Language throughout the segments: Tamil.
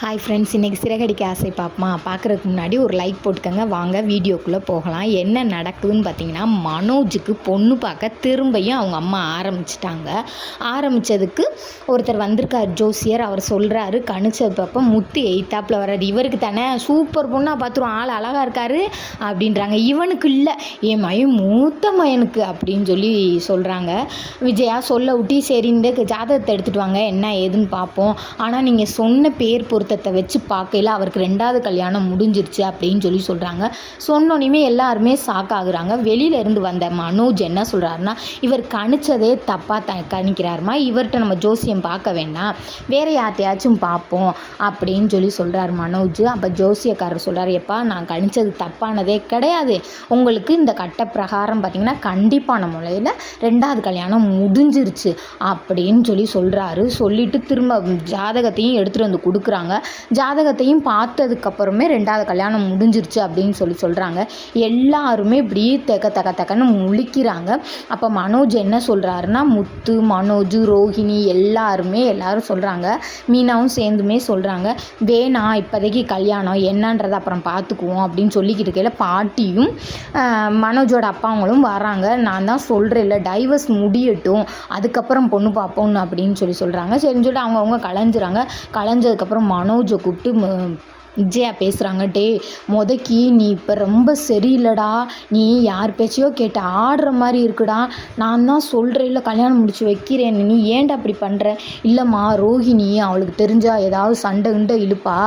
ஹாய் ஃப்ரெண்ட்ஸ், இன்றைக்கி சிறகடிக்க ஆசை பார்ப்போமா? பார்க்குறதுக்கு முன்னாடி ஒரு லைக் போட்டுக்கோங்க. வாங்க வீடியோக்குள்ளே போகலாம். என்ன நடக்குதுன்னு பார்த்தீங்கன்னா, மனோஜுக்கு பொண்ணு பார்க்க திரும்பியும் அவங்க அம்மா ஆரம்பிச்சிட்டாங்க. ஆரம்பித்ததுக்கு ஒருத்தர் வந்திருக்கார் ஜோசியர். அவர் சொல்கிறாரு, கணிச்சது பார்ப்ப முத்து எய்த்தாப்பில் வர்றாரு. இவருக்கு தானே சூப்பர் பொண்ணாக பார்த்துருவோம், ஆள் அழகாக இருக்கார் அப்படின்றாங்க. இவனுக்கு இல்லை, என் மயம் மூத்த மயனுக்கு அப்படின்னு சொல்லி சொல்கிறாங்க. விஜயா சொல்ல விட்டி, சரி இந்த ஜாதகத்தை எடுத்துகிட்டு வாங்க, என்ன ஏதுன்னு பார்ப்போம். ஆனால் நீங்கள் சொன்ன பேர் பொறுத்தத்தை வச்சு பார்க்கையில் அவருக்கு 2வது கல்யாணம் முடிஞ்சிருச்சு அப்படின்னு சொல்லி சொல்கிறாங்க. சொன்னோன்னே எல்லாருமே ஷாக் ஆகுறாங்க. வெளியிலேருந்து வந்த மனோஜ் என்ன சொல்கிறாருன்னா, இவர் கணிச்சதே தப்பாக கணிக்கிறாருமா, இவர்கிட்ட நம்ம ஜோசியம் பார்க்க வேண்டாம், வேறு யார்ட்டையாச்சும் பார்ப்போம் அப்படின்னு சொல்லி சொல்கிறார் மனோஜ். அப்போ ஜோசியக்காரர் சொல்கிறார், எப்பா நான் கணிச்சது தப்பானதே கிடையாது, உங்களுக்கு இந்த கட்ட பிரகாரம் பார்த்திங்கன்னா கண்டிப்பான முறையில் 2வது கல்யாணம் முடிஞ்சிருச்சு அப்படின்னு சொல்லி சொல்கிறாரு. சொல்லிவிட்டு திரும்ப ஜாதகத்தையும் எடுத்துகிட்டு வந்து கொடுக்குறாங்க. ஜாதகத்தையும் பார்த்ததுக்கப்புறமே 2வது கல்யாணம் முடிஞ்சிருச்சு அப்படின்னு சொல்லி சொல்கிறாங்க. எல்லாருமே இப்படி தக்கன்னு முழிக்கிறாங்க. அப்போ மனோஜ் என்ன சொல்கிறாருன்னா, முத்து, மனோஜ், ரோஹிணி எல்லாரும் சொல்கிறாங்க, மீனாவும் சேர்ந்துமே சொல்கிறாங்க, வேணாம் இப்போதைக்கு கல்யாணம் என்னன்றதை அப்புறம் பார்த்துக்குவோம் அப்படின்னு சொல்லிக்கிட்டு இருக்கையில் பாட்டியும் மனோஜோட அப்பாவங்களும் வராங்க. நான் தான் சொல்கிறேன்ல, டைவர்ஸ் முடியட்டும் அதுக்கப்புறம் பொண்ணு பார்ப்போம் அப்படின்னு சொல்லி சொல்கிறாங்க. சரின்னு சொல்லிட்டு அவங்கவுங்க கலைஞ்சுறாங்க. கலைஞ்சதுக்கப்புறம் மனோஜை கூப்பிட்டு விஜயா பேசுகிறாங்க, டே மொதக்கி நீ இப்போ ரொம்ப சரியில்லைடா, நீ யார் பேச்சையோ கேட்டு ஆடுற மாதிரி இருக்குடா, நான் தான் சொல்கிறேன் இல்லை கல்யாணம் முடிச்சு வைக்கிறேன், நீ ஏன்டா அப்படி பண்ணுற? இல்லைம்மா ரோஹிணி அவளுக்கு தெரிஞ்சால் ஏதாவது சண்டை இழுப்பா,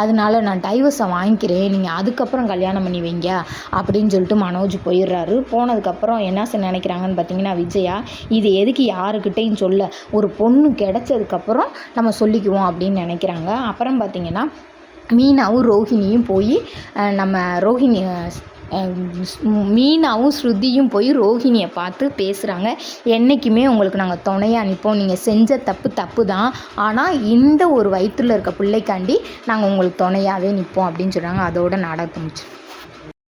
அதனால நான் டைவர்ஸை வாங்கிக்கிறேன், நீங்கள் அதுக்கப்புறம் கல்யாணம் பண்ணி வைங்க அப்படின்னு சொல்லிட்டு மனோஜ் போயிடுறாரு. போனதுக்கப்புறம் என்ன நினைக்கிறாங்கன்னு பார்த்தீங்கன்னா, விஜயா இது எதுக்கு யாருக்கிட்டையும் சொல்ல, ஒரு பொண்ணு கிடைச்சதுக்கப்புறம் நம்ம சொல்லிக்குவோம் அப்படின்னு நினைக்கிறாங்க. அப்புறம் பார்த்திங்கன்னா மீனாவும் ரோஹிணியும் போய் மீனாவும் ஸ்ருதியும் போய் ரோஹிணியை பார்த்து பேசுகிறாங்க. என்றைக்குமே உங்களுக்கு நாங்கள் துணையாக நிற்போம், நீங்கள் செஞ்ச தப்பு தான், ஆனால் இந்த ஒரு வயிற்றில் இருக்க பிள்ளைக்காண்டி நாங்கள் உங்களுக்கு துணையாகவே நிற்போம் அப்படின்னு சொல்கிறாங்க. அதோட நாடகம் முடிச்சு.